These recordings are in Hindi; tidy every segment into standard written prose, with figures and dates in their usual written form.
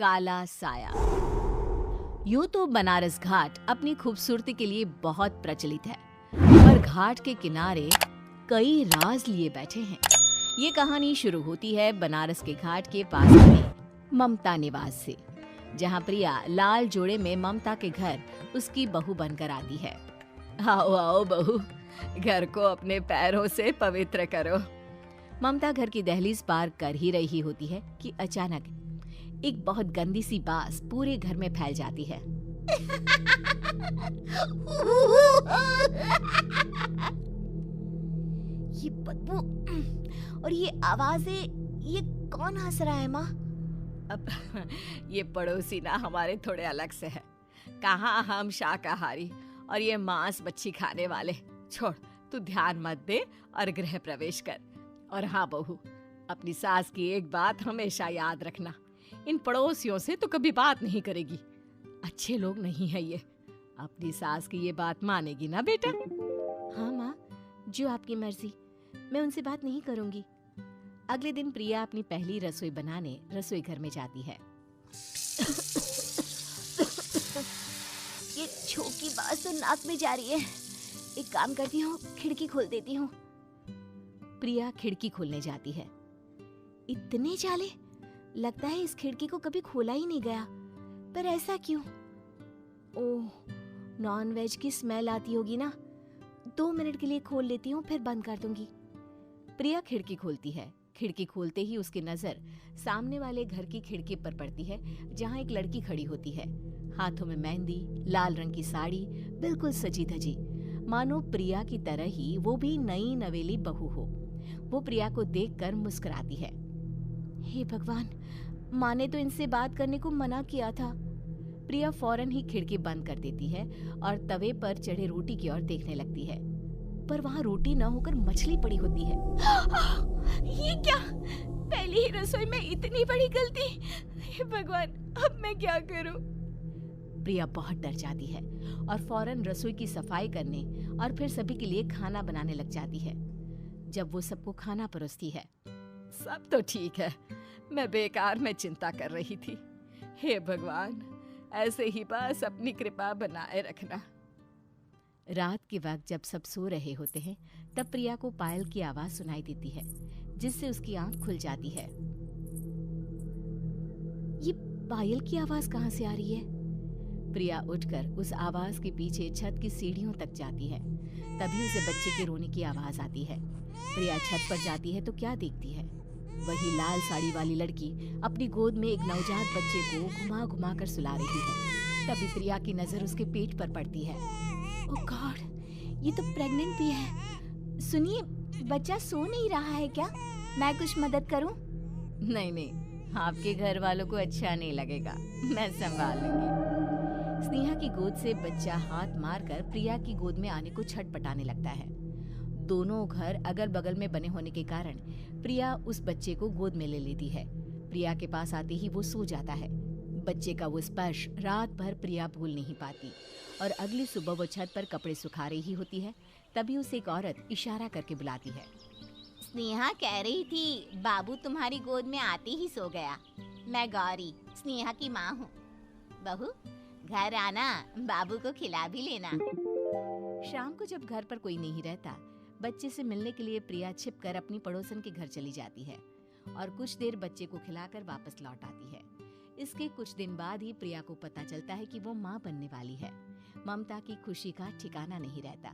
काला साया। यूं तो बनारस घाट अपनी खूबसूरती के लिए बहुत प्रचलित है, पर घाट के किनारे कई राज लिए बैठे हैं। ये कहानी शुरू होती है बनारस के घाट के पास बने ममता निवास से, जहां प्रिया लाल जोड़े में ममता के घर उसकी बहू बनकर आती है। आओ आओ बहू, घर को अपने पैरों से पवित्र करो। ममता घर की दहलीज पार कर ही रही होती है कि अचानक एक बहुत गंदी सी बास पूरे घर में फैल जाती है। ये बदबू और ये आवाजें, ये कौन हंस रहा है माँ? अब ये पड़ोसी ना हमारे थोड़े अलग से है। कहाँ हम शाकाहारी और ये मांस मच्छी खाने वाले। छोड़, तू ध्यान मत दे और गृह प्रवेश कर। और हाँ बहू, अपनी सास की एक बात हमेशा याद रखना, इन पड़ोसियों से तो कभी बात नहीं करेगी। अच्छे लोग नहीं है ये। अपनी सास की ये बात मानेगी ना बेटा? हाँ माँ, जो आपकी मर्जी, मैं उनसे बात नहीं करूंगी। अगले दिन प्रिया अपनी पहली रसोई बनाने रसोई घर में जाती है। ये छोकी बात तो नाक में जा रही है। एक काम करती हूँ, खिड़की खोल देती हूँ। प्रिया खिड़की खोलने जाती है। इतने जाले, लगता है इस खिड़की को कभी खोला ही नहीं गया। पर ऐसा क्यों? ओह, नॉन वेज की स्मेल आती होगी ना। 2 मिनट के लिए खोल लेती हूँ, फिर बंद कर दूंगी। प्रिया खिड़की खोलती है। खिड़की खोलते ही उसकी नजर सामने वाले घर की खिड़की पर पड़ती है, जहाँ एक लड़की खड़ी होती है। हाथों में मेहंदी, लाल रंग की साड़ी, बिल्कुल सजी धजी, मानो प्रिया की तरह ही वो भी नई नवेली बहू हो। वो प्रिया को देखकर मुस्कुराती है। हे भगवान, माँ ने तो इनसे बात करने को मना किया था। प्रिया फौरन ही खिड़की बंद कर देती है और तवे पर चढ़े रोटी की ओर देखने लगती है, पर वहाँ रोटी न होकर मछली पड़ी होती है। ये क्या? पहली ही रसोई में इतनी बड़ी गलती। हे भगवान, अब मैं क्या करूं? प्रिया बहुत डर जाती है और फौरन रसोई की सफाई करने और फिर सभी के लिए खाना बनाने लग जाती है। जब वो सबको खाना परोसती है, सब तो ठीक है, मैं बेकार में चिंता कर रही थी। हे भगवान, ऐसे ही बस अपनी कृपा बनाए रखना। रात के वक्त जब सब सो रहे होते हैं, तब प्रिया को पायल की आवाज सुनाई देती है, जिससे उसकी आंख खुल जाती है। ये पायल की आवाज कहाँ से आ रही है? प्रिया उठकर उस आवाज के पीछे छत की सीढ़ियों तक जाती है। तभी उसे बच्चे के रोने की आवाज आती है। प्रिया छत पर जाती है तो क्या देखती है? वही लाल साड़ी वाली लड़की अपनी गोद में एक नवजात बच्चे को घुमा घुमा कर सुला रही है। तभी प्रिया की नजर उसके पेट पर पड़ती है। ओह गॉड, ये तो प्रेग्नेंट भी है। सुनिए, बच्चा सो नहीं रहा है क्या? मैं कुछ मदद करूं? नहीं नहीं, आपके घर वालों को अच्छा नहीं लगेगा, मैं संभाल लूंगी। स्नेहा की गोद से बच्चा हाथ मारकर प्रिया की गोद में आने को छटपटाने लगता है। दोनों घर अगल बगल में बने होने के कारण प्रिया उस बच्चे को गोद में ले लेती है। प्रिया के पास आते ही वो सो जाता है। बच्चे का वो स्पर्श रात भर प्रिया भूल नहीं पाती और अगली सुबह वो छत पर कपड़े सुखा रही होती है। तभी उसे एक औरत इशारा करके बुलाती है। स्नेहा कह रही थी बाबू तुम्हारी गोद में आते ही सो गया। मैं गौरी, स्नेहा की माँ हूँ। बहू, घर आना, बाबू को खिला भी लेना। शाम को जब घर पर कोई नहीं रहता, बच्चे से मिलने के लिए प्रिया छिपकर अपनी पड़ोसन के घर चली जाती है और कुछ देर बच्चे को खिलाकर वापस लौट आती है। इसके कुछ दिन बाद ही प्रिया को पता चलता है कि वो माँ बनने वाली है। ममता की खुशी का ठिकाना नहीं रहता।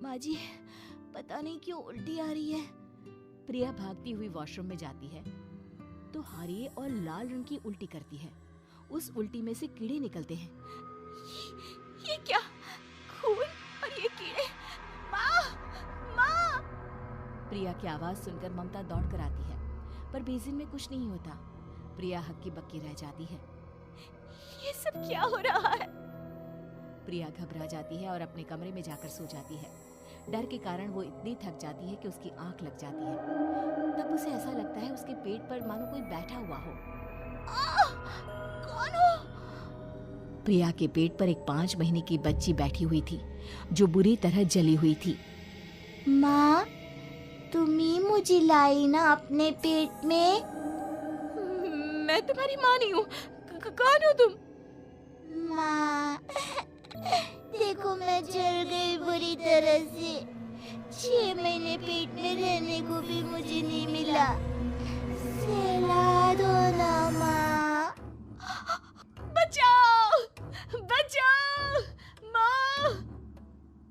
माँ जी, पता नहीं क्यों उल्टी आ रही है। प्रिया भागती हुई वॉशरूम में जाती है तो हरे और लाल रंग की उल्टी करती है। उस उल्टी में से कीड़े निकलते हैं। ये क्या? खून और ये कीड़े! माँ! माँ! प्रिया की आवाज सुनकर ममता दौड़ कर आती है, पर बेसिन में कुछ नहीं होता। प्रिया हक्की बक्की रह जाती है। ये सब क्या हो रहा है? प्रिया घबरा जाती है और अपने कमरे में जाकर सो जाती है। डर के कारण वो इतनी थक जाती है कि उसकी आंख लग जाती है। तब उसे ऐसा लगता है उसके पेट पर मानो कोई बैठा हुआ हो। कौन हो? प्रिया के पेट पर एक 5 महीने की बच्ची बैठी हुई थी, जो बुरी तरह जली हुई थी। माँ, तुम ही मुझे लाई ना अपने पेट में। मैं तुम्हारी माँ नहीं हूँ। कौन हो तुम? माँ, देखो मैं जल गई बुरी तरह से। 6 महीने पेट में रहने को भी मुझे नहीं मिला। सहला दो ना माँ। बचाओ! बचाओ! माँ!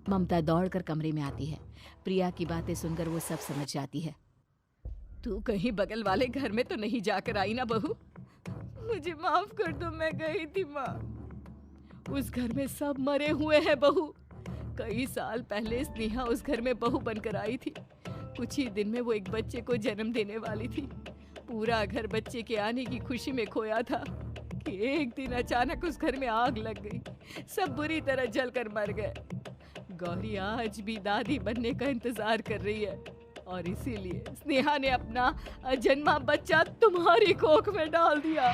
ममता दौड़कर कमरे में आती है। प्रिया की बातें सुनकर वो सब समझ जाती है। तू कहीं बगल वाले घर में तो नहीं जाकर आई ना बहू? मुझे माफ कर दो, मैं गई थी माँ। उस घर में सब मरे हुए हैं बहू। कई साल पहले स्नेहा उस घर में बहू बनकर आई थी। कुछ ही दिन में वो एक बच्चे को जन्म देने वाली थी। पूरा घर बच्चे के आने की खुशी में खोया था कि एक दिन अचानक उस घर में आग लग गई। सब बुरी तरह जलकर मर गए। गौरी आज भी दादी बनने का इंतजार कर रही है और इसीलिए स्नेहा ने अपना अजन्मा बच्चा तुम्हारी कोख में डाल दिया।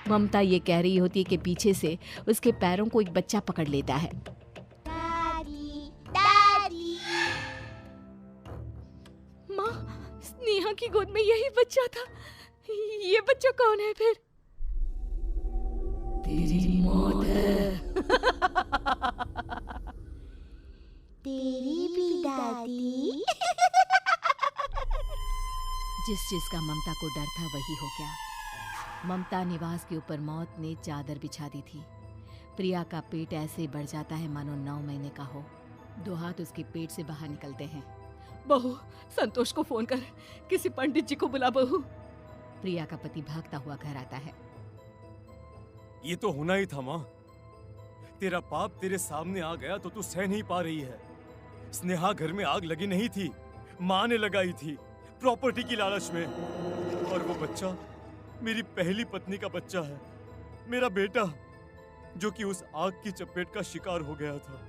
ममता ये कह रही होती है कि पीछे से उसके पैरों को एक बच्चा पकड़ लेता है। दादी, दादी। माँ, स्नेहा की गोद में यही बच्चा था। ये बच्चा कौन है फिर? तेरी मौत है। तेरी भी दादी। जिस चीज का ममता को डर था वही हो गया। ममता निवास के ऊपर मौत ने चादर बिछा दी थी। प्रिया का पेट ऐसे बढ़ जाता है मानो 9 महीने का हो। 2 हाथ उसके पेट से बाहर निकलते हैं। बहू, संतोष को फोन कर, किसी पंडित जी को बुला बहू। प्रिया का पति भागता हुआ घर आता है। ये तो होना ही था माँ। तेरा पाप तेरे सामने आ गया तो तू सह नहीं पा रही है। स्नेहा घर में आग लगी नहीं थी, माँ ने लगाई थी, प्रॉपर्टी की लालच में। और वो बच्चा मेरी पहली पत्नी का बच्चा है, मेरा बेटा, जो कि उस आग की चपेट का शिकार हो गया था।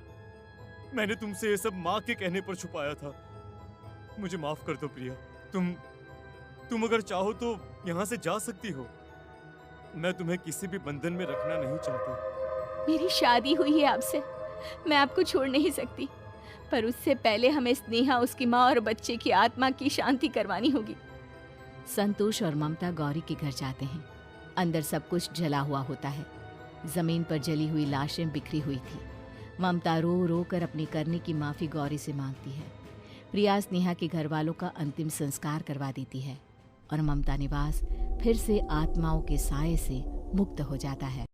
मैंने तुमसे ये सब माँ के कहने पर छुपाया था। मुझे माफ कर दो प्रिया। तुम अगर चाहो तो यहाँ से जा सकती हो। मैं तुम्हें किसी भी बंधन में रखना नहीं चाहता। मेरी शादी हुई है आपसे, मैं आपको छोड़ नहीं सकती, पर उससे पहले हमें स्नेहा, उसकी माँ और बच्चे की आत्मा की शांति करवानी होगी। संतोष और ममता गौरी के घर जाते हैं। अंदर सब कुछ जला हुआ होता है। जमीन पर जली हुई लाशें बिखरी हुई थी। ममता रो रो कर अपनी करने की माफी गौरी से मांगती है। प्रिया स्नेहा के घर वालों का अंतिम संस्कार करवा देती है और ममता निवास फिर से आत्माओं के साए से मुक्त हो जाता है।